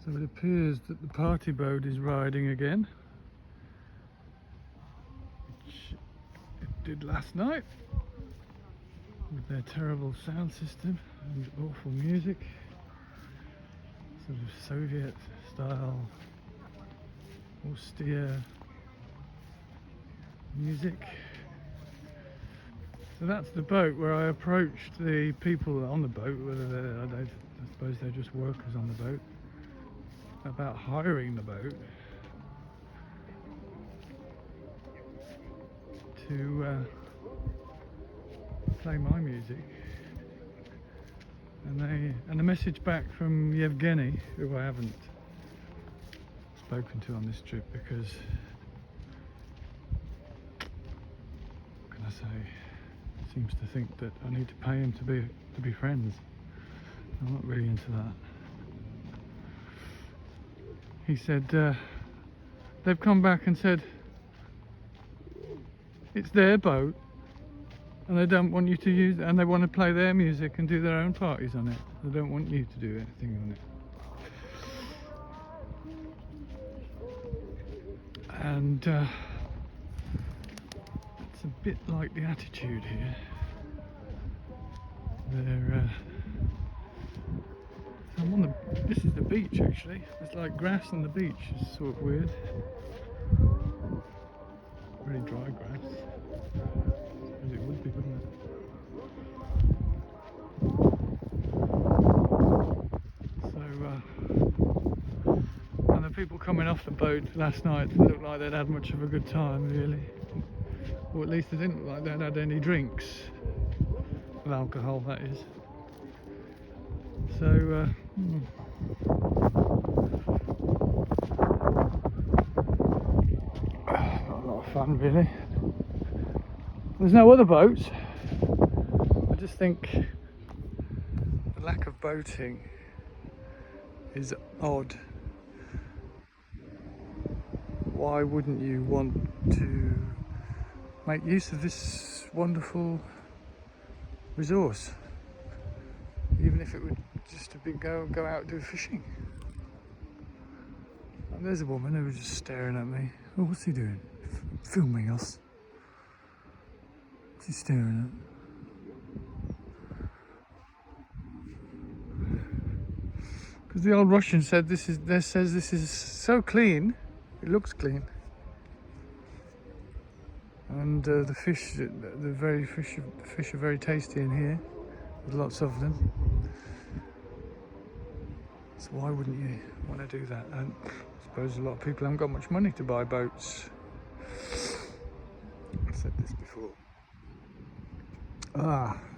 So it appears that the party boat is riding again, which it did last night with their terrible sound system and awful music, sort of Soviet style, austere music. So that's the boat where I approached the people on the boat, whether I suppose they're just workers on the boat, about hiring the boat to play my music. And a message back from Yevgeny, who I haven't spoken to on this trip because, what can I say, seems to think that I need to pay him to be friends. I'm not really into that. He said they've come back and said it's their boat and they don't want you to use it, and they want to play their music and do their own parties on it. They don't want you to do anything on it. And it's a bit like the attitude here. This is the beach actually. There's like grass on the beach. It's sort of weird. Really dry grass. As it would be, wouldn't it? So, and the people coming off the boat last night didn't look like they'd had much of a good time, really. Or at least they didn't look like they'd had any drinks. Of alcohol, that is. So, not a lot of fun, really. There's no other boats. I just think the lack of boating is odd. Why wouldn't you want to make use of this wonderful resource, even if it would just to go out and do fishing? And there's a woman who was just staring at me. Oh, what's he doing? Filming us. What's he staring at? Because the old Russian said this is so clean. It looks clean. And the fish are very tasty in here. There's lots of them. So why wouldn't you want to do that? And I suppose a lot of people haven't got much money to buy boats. I've said this before.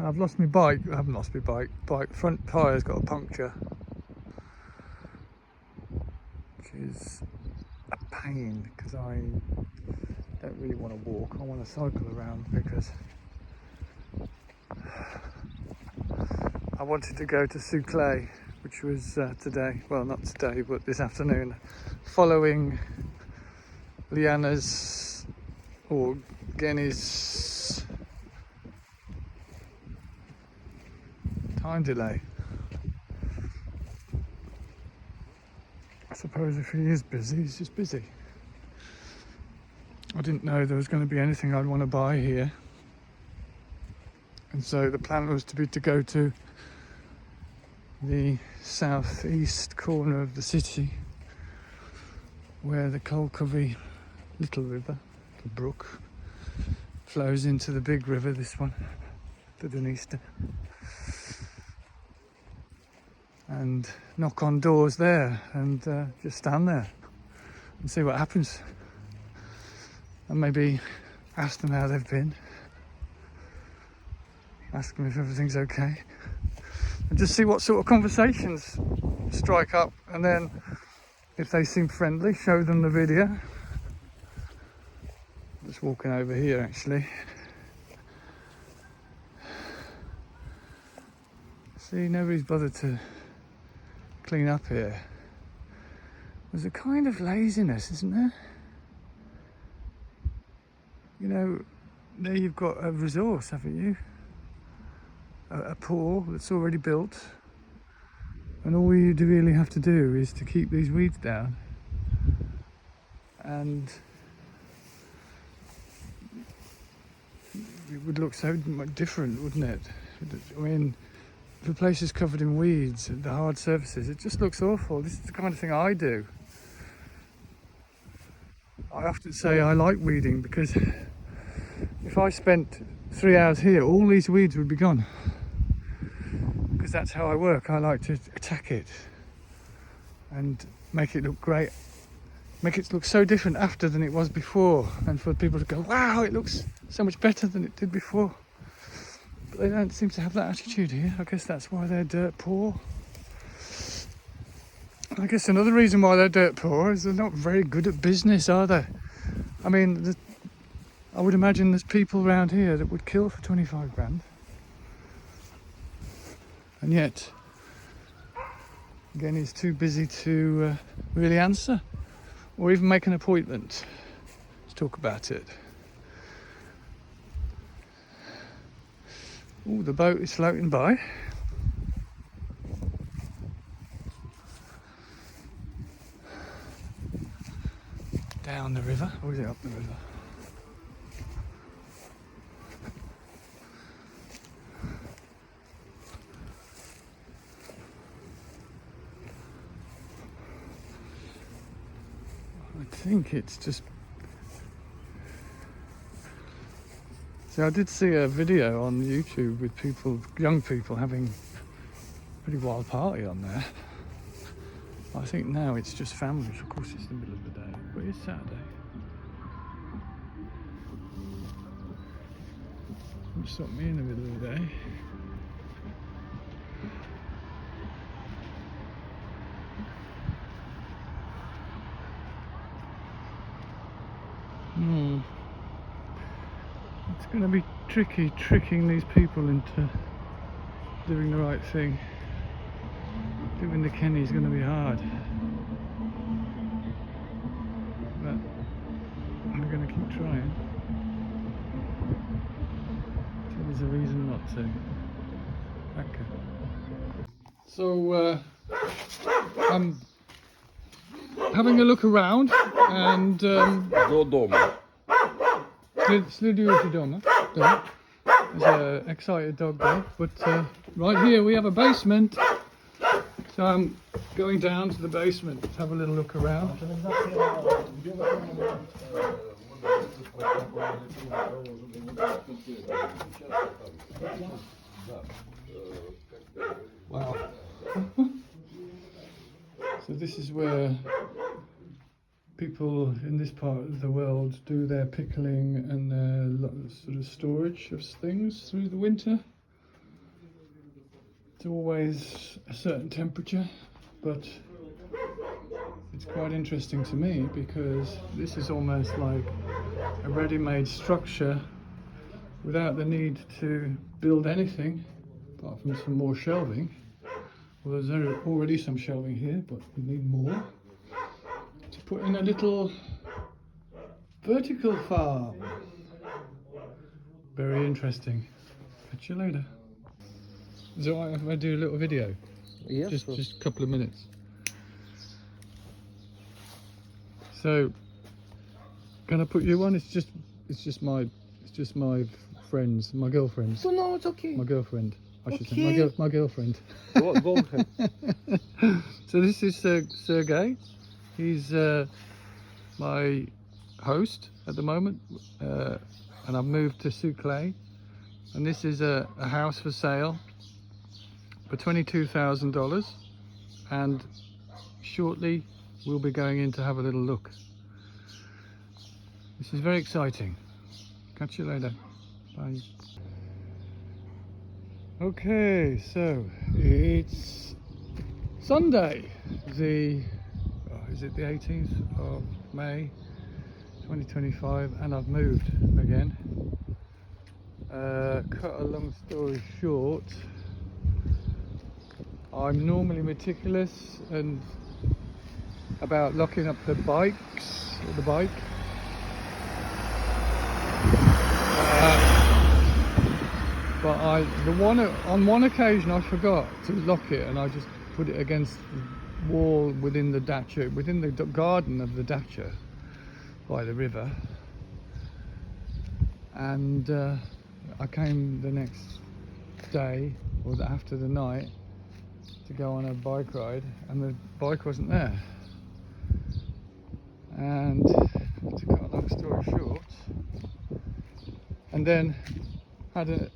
I've lost my bike. I haven't lost my bike. Front tyre's got a puncture, which is a pain because I don't really want to walk. I want to cycle around because I wanted to go to Suclé, which was today, well not today but this afternoon, following Liana's or Genny's time delay. I suppose if he is busy, he's just busy. I didn't know there was going to be anything I'd want to buy here, and so the plan was to go to the southeast corner of the city where the Kolkovy little river, the brook, flows into the big river, this one, the Dniester, and knock on doors there and just stand there and see what happens, and maybe ask them how they've been, ask them if everything's okay, and just see what sort of conversations strike up, and then if they seem friendly, show them the video. Just walking over here actually. See, nobody's bothered to clean up here. There's a kind of laziness, isn't there? You know, there you've got a resource, haven't you? A pool that's already built, and all you really have to do is to keep these weeds down, and it would look so much different, wouldn't it? I mean, the place is covered in weeds, the hard surfaces, it just looks awful. This is the kind of thing I do. I often say I like weeding because if I spent 3 hours here, all these weeds would be gone. Because that's how I work. I like to attack it and make it look great, make it look so different after than it was before, and for people to go, wow, it looks so much better than it did before. But they don't seem to have that attitude here. I guess that's why they're dirt poor. I guess another reason why they're dirt poor is they're not very good at business, are they? I mean, I would imagine there's people around here that would kill for 25 grand. And yet, again, he's too busy to really answer or even make an appointment to talk about it. Oh, the boat is floating by. Down the river, or is it up the river? I think it's just... See, I did see a video on YouTube with people, young people, having a pretty wild party on there. I think now it's just families. Of course, it's the middle of the day, but it's Saturday. It's not me in the middle of the day. It's going to be tricky tricking these people into doing the right thing. Doing the Kenny is going to be hard, but I'm going to keep trying. So there's a reason not to. Okay. So I'm having a look around and Do domu. Следующий дома. There's an excited dog there, but right here we have a basement. So I'm going down to the basement to have a little look around. Wow. So this is where people in this part of the world do their pickling and their sort of storage of things through the winter. It's always a certain temperature, but it's quite interesting to me because this is almost like a ready-made structure without the need to build anything apart from some more shelving. Well, there's already some shelving here, but we need more to put in a little vertical farm. Very interesting. Catch you later. Is it alright if I do a little video? Yes. Just a couple of minutes. So, can I put you on? It's just my friends, my girlfriend's. So no, it's okay. My girlfriend. I should Okay. say my girlfriend. Go ahead. So this is Sergey. He's my host at the moment, and I've moved to Suclay. And this is a house for sale for $22,000, and shortly we'll be going in to have a little look. This is very exciting. Catch you later. Bye. Okay, so it's Sunday, is it the 18th of May 2025, and I've moved again. Cut a long story short, I'm normally meticulous and about locking up the bike. But on one occasion I forgot to lock it, and I just put it against the wall within the dacha, within the garden of the dacha by the river. And I came the next day, or after the night, to go on a bike ride, and the bike wasn't there. And to cut a long story short, and then had a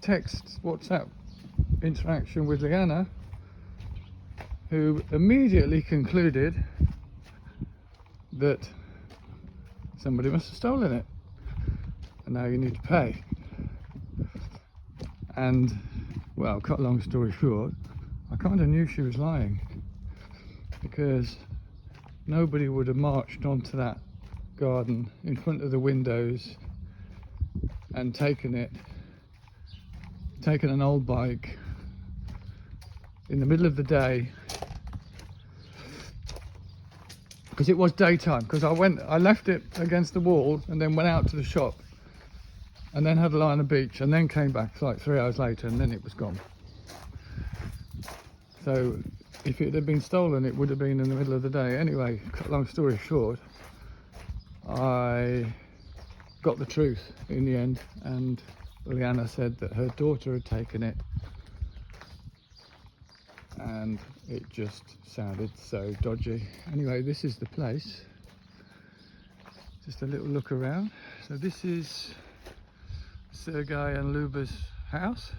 text WhatsApp interaction with Liana, who immediately concluded that somebody must have stolen it and now you need to pay. And well, cut a long story short, I kind of knew she was lying, because nobody would have marched onto that garden in front of the windows and taken an old bike in the middle of the day, because it was daytime, because I left it against the wall and then went out to the shop and then had a lie on the beach and then came back like 3 hours later, and then it was gone. So if it had been stolen, it would have been in the middle of the day. Anyway, cut long story short, I got the truth in the end, and Liana said that her daughter had taken it, and it just sounded so dodgy. Anyway, this is the place. Just a little look around. So this is Sergei and Luba's house.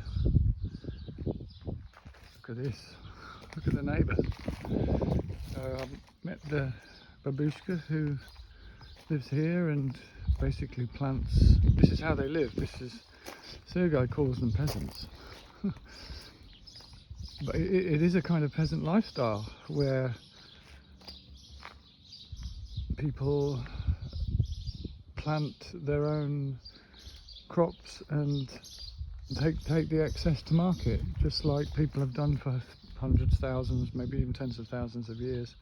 Look at this. Look at the neighbour. So I met the babushka who lives here and basically plants. This is how they live. Sergei calls them peasants. But it is a kind of peasant lifestyle where people plant their own crops and take the excess to market, just like people have done for hundreds, thousands, maybe even tens of thousands of years.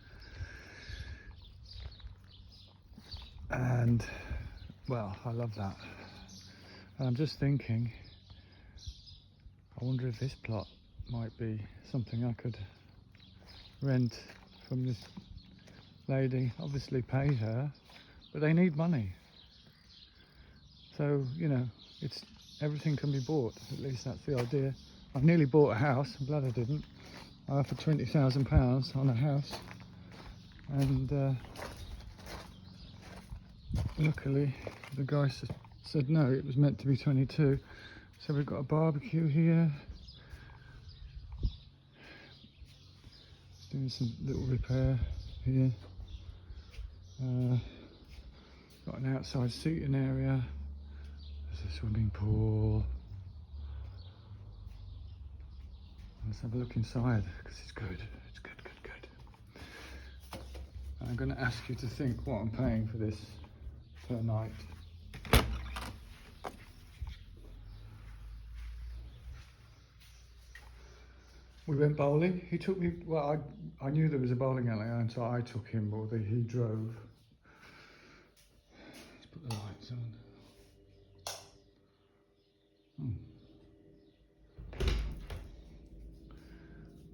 And well, I love that. And I'm just thinking, I wonder if this plot might be something I could rent from this lady. Obviously pay her, but they need money. So, you know, everything can be bought. At least that's the idea. I've nearly bought a house. I'm glad I didn't. I offered £20,000 on a house, and luckily the guy said no, it was meant to be 22. So we've got a barbecue here, doing some little repair here. Got an outside seating area. There's a swimming pool. Let's have a look inside, because it's good. It's good. And I'm going to ask you to think what I'm paying for this per night. We went bowling. He took me, well, I knew there was a bowling alley, and so I took him, or he drove. Let's put the lights on.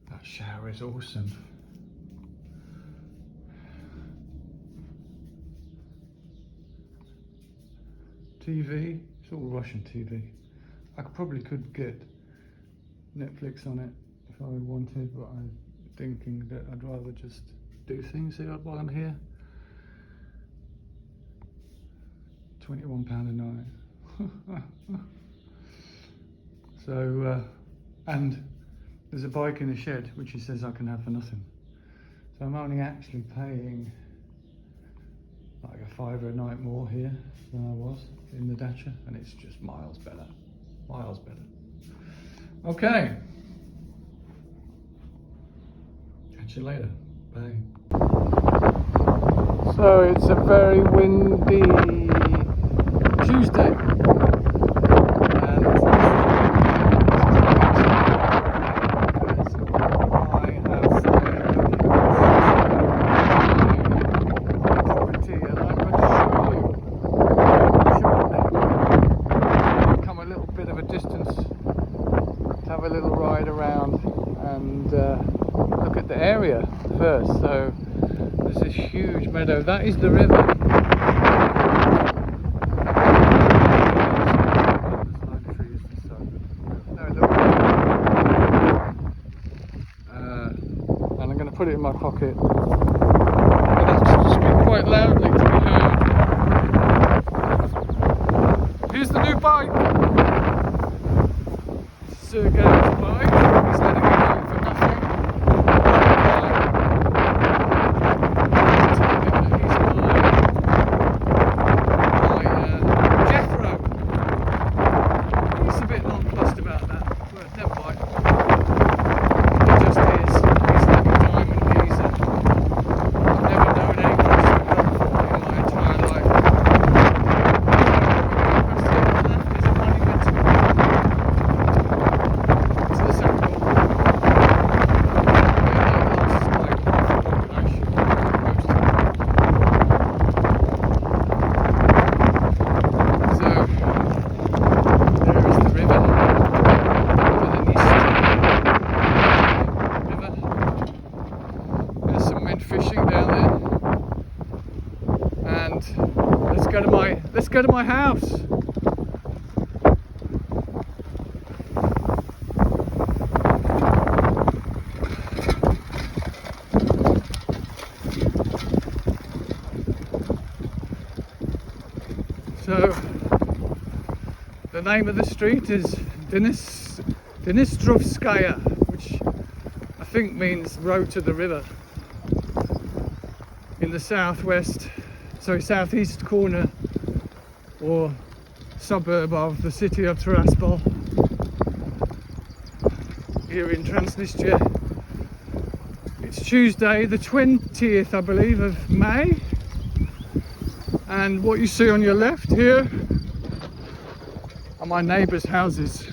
That shower is awesome. TV, it's all Russian TV. I probably could get Netflix on it if I wanted, but I'm thinking that I'd rather just do things here while I'm here. £21 a night. So, and there's a bike in the shed which he says I can have for nothing. So I'm only actually paying like a £5 a night more here than I was in the dacha, and it's just miles better. Miles better. Okay. Catch you later. Bye. So it's a very windy Tuesday. Have a little ride around. around and look at the area first. So there's this huge meadow. That is the river. And I'm going to put it in my pocket. But I have to speak quite loudly to be heard. Here's the new bike. Sir Gary's bike. He's letting me go for nothing. Jethro. He's a bit nonplussed about that, but never mind. It just is. He's like a diamond geezer. I've never known anyone so helpful in my entire life. There's a monument to the circle. Fishing down there, and let's go to my house. So the name of the street is Dniestrovskaya, which I think means road to the river. In the southeast corner or suburb of the city of Tiraspol here in Transnistria. It's Tuesday the 20th, I believe, of May, and what you see on your left here are my neighbours' houses.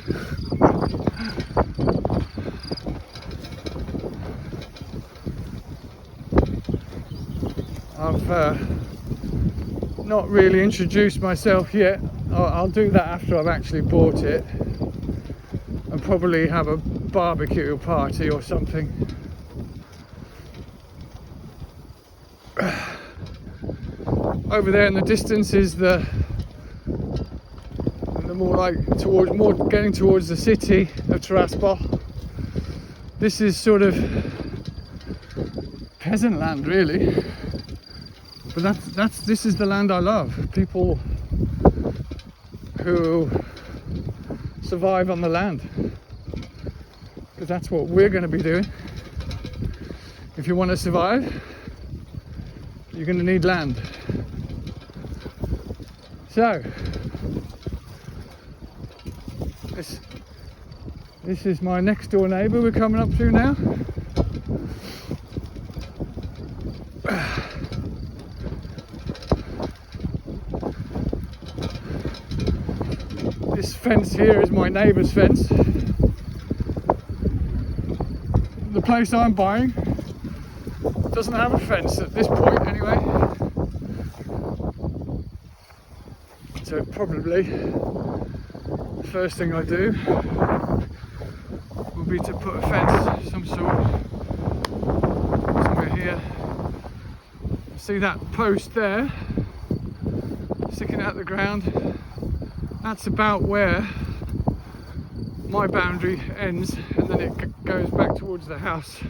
I've not really introduced myself yet. I'll do that after I've actually bought it and probably have a barbecue party or something. Over there in the distance is the more like getting towards the city of Tiraspol. This is sort of peasant land, really. But this is the land I love. People who survive on the land, because that's what we're going to be doing. If you want to survive, you're going to need land. So this is my next door neighbour we're coming up to now. This fence here is my neighbour's fence. The place I'm buying doesn't have a fence at this point anyway. So probably the first thing I do will be to put a fence of some sort somewhere here. See that post there sticking out the ground? That's about where my boundary ends, and then it goes back towards the house.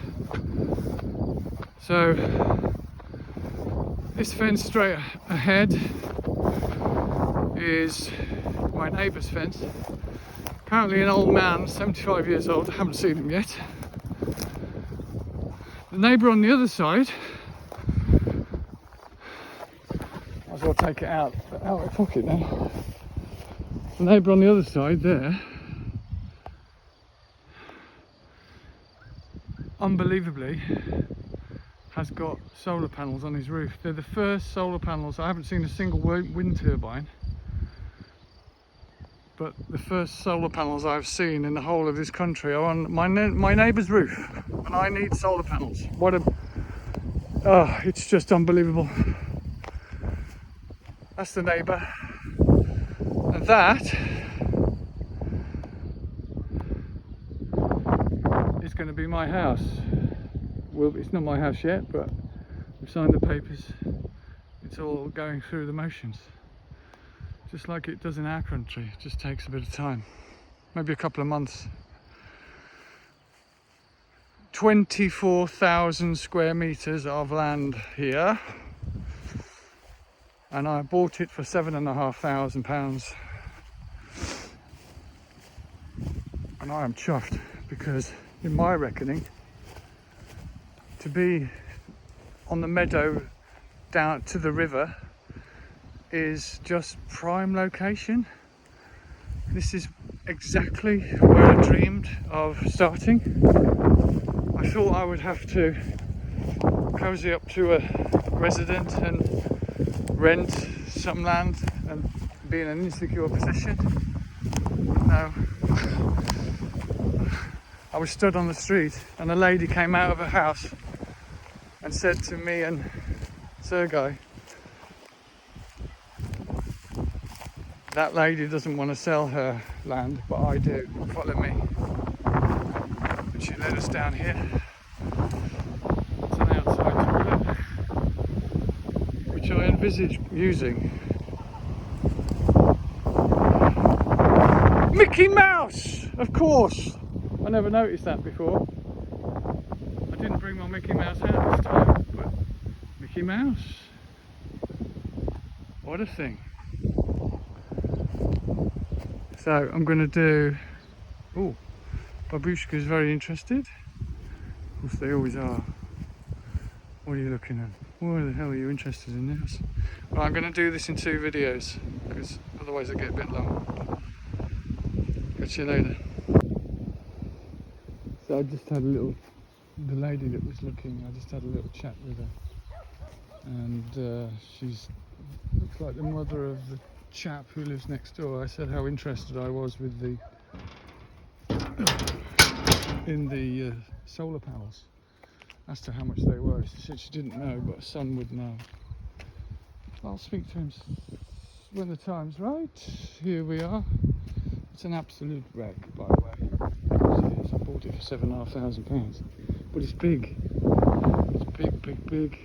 So this fence straight ahead is my neighbour's fence. Apparently an old man, 75 years old, I haven't seen him yet. The neighbour on the other side, might as well take it out of my pocket now. The neighbour on the other side there, unbelievably, has got solar panels on his roof. They're the first solar panels. I haven't seen a single wind turbine, but the first solar panels I've seen in the whole of this country are on my neighbour's roof, and I need solar panels. It's just unbelievable. That's the neighbour. And that going to be my house. Well, it's not my house yet, but we've signed the papers. It's all going through the motions, just like it does in our country. It just takes a bit of time, maybe a couple of months. 24,000 square meters of land here, and I bought it for £7,500, and I am chuffed, because in my reckoning, to be on the meadow down to the river is just prime location. This is exactly where I dreamed of starting. I thought I would have to cozy up to a resident and rent some land and be in an insecure position. No. I was stood on the street and a lady came out of her house and said to me and Sergei, that lady doesn't want to sell her land, but I do. Follow me. And she led us down here. It's an outside toilet, which I envisage using. Mickey Mouse! Of course! I never noticed that before. I didn't bring my Mickey Mouse out this time, but Mickey Mouse. What a thing. So I'm going to do... Oh, Babushka's very interested. Of course they always are. What are you looking at? Why the hell are you interested in this? Well, I'm going to do this in 2 videos, because otherwise it'll get a bit long. Catch you later. So I just had the lady that was looking, I just had a little chat with her. And she's looks like the mother of the chap who lives next door. I said how interested I was with the solar panels, as to how much they were. She said she didn't know, but her son would know. I'll speak to him when the time's right. Here we are. It's an absolute wreck, by the way. I bought it for £7,500, but it's big. It's big, big, big.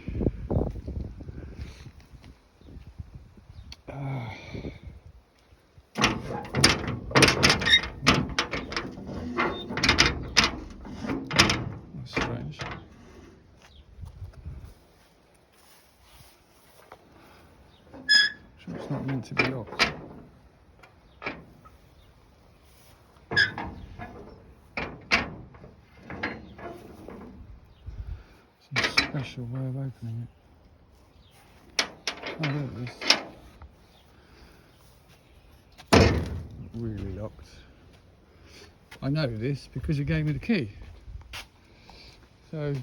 That's strange. Sure, it's not meant to be locked. Special way of opening it. Oh, look, this really locked. I know this because he gave me the key. So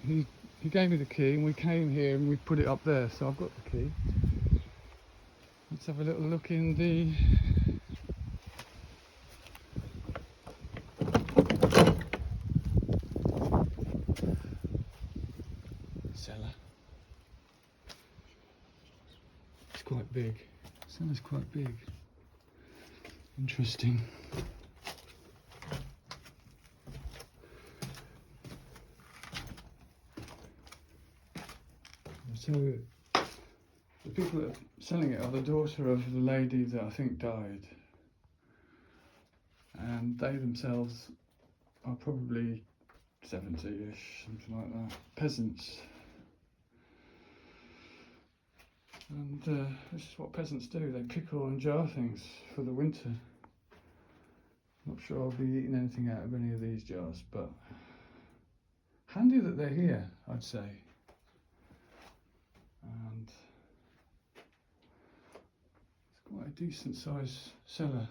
he gave me the key and we came here and we put it up there. So I've got the key. Let's have a little look in the cellar. It's quite big. The cellar's quite big. Interesting. So the people that are selling it are the daughter of the lady that I think died, and they themselves are probably 70-ish, something like that, peasants. And this is what peasants do, they pickle and jar things for the winter. Not sure I'll be eating anything out of any of these jars, but handy that they're here, I'd say. And it's quite a decent sized cellar.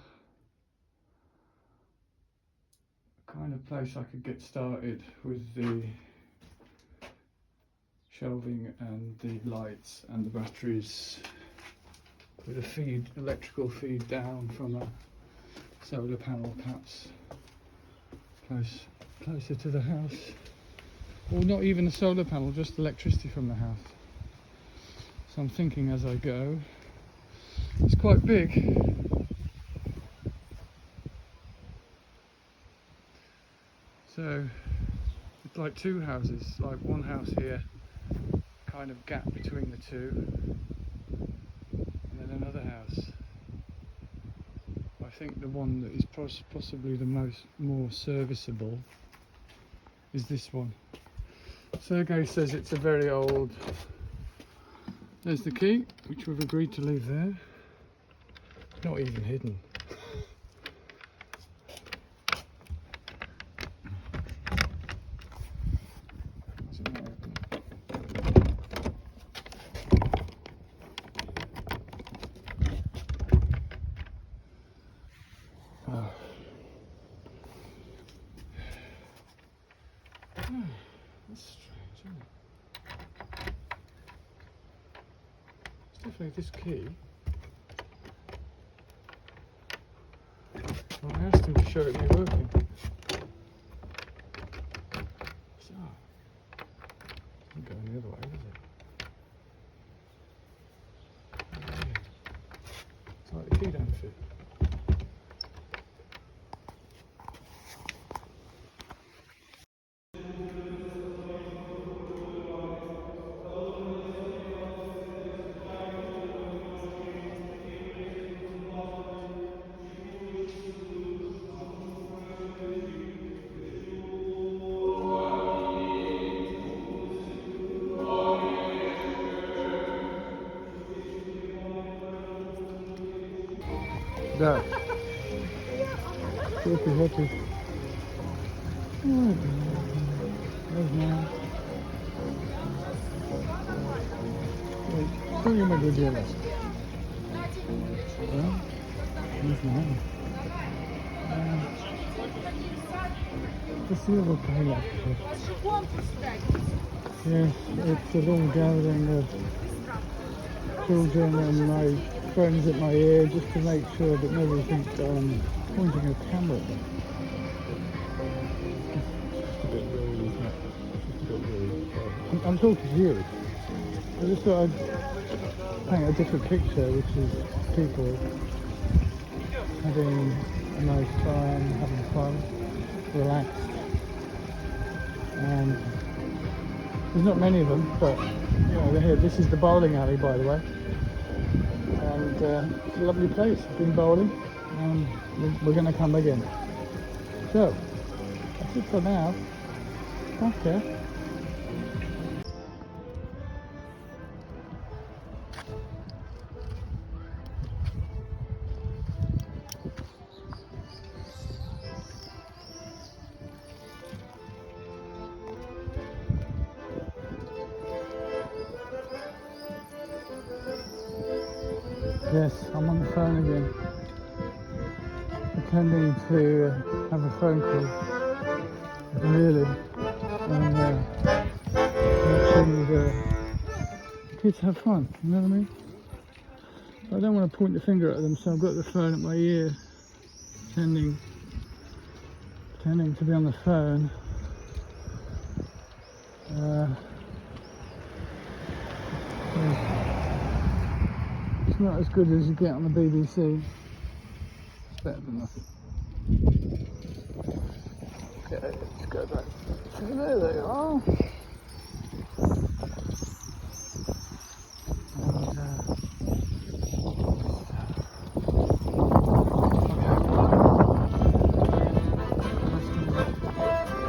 The kind of place I could get started with the shelving and the lights and the batteries, with a electrical feed down from a solar panel perhaps closer to the house, or not even a solar panel, just electricity from the house. So I'm thinking as I go. It's quite big. So it's like two houses, like one house here, kind of gap between the two, and then another house. I think the one that is possibly the more serviceable is this one. Sergey says it's a very old. There's the key, which we've agreed to leave there. Not even hidden. That's strange, isn't it? It's definitely this key. Well, I asked him to show it me working. So, doesn't go the other way, does it? Oh, yeah. It's like the key don't fit. Да. Что ты хочешь? Не знаю. Что я могу делать? Да? Не знаю. Спасибо, Кайла. Yes, it's a long gathering of children and my friends at my ear just to make sure that nobody thinks pointing a camera at them. Just a bit rude, isn't it? Just a bit rude. I'm talking to you. I just thought I'd paint a different picture, which is people having a nice time, having fun, relaxed. And there's not many of them, but you know, they're here. This is the bowling alley, by the way. And it's a lovely place. I've been bowling and we're going to come again. So, that's it for now. Okay. Yes, I'm on the phone again, pretending to have a phone call, really, and watching the kids have fun, you know what I mean? I don't want to point the finger at them, so I've got the phone at my ear, pretending to be on the phone. It's not as good as you get on the BBC. It's better than nothing. Okay, let's go back. So there they are.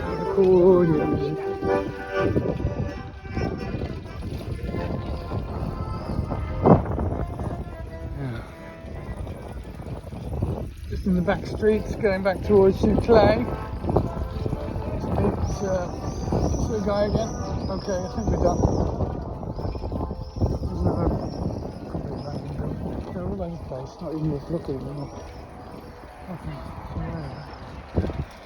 And cool audio music. In the back streets, going back towards Clay. It's the guy again. Okay, I think we're done. There's another they're all over the place, not even worth looking. Okay, so there.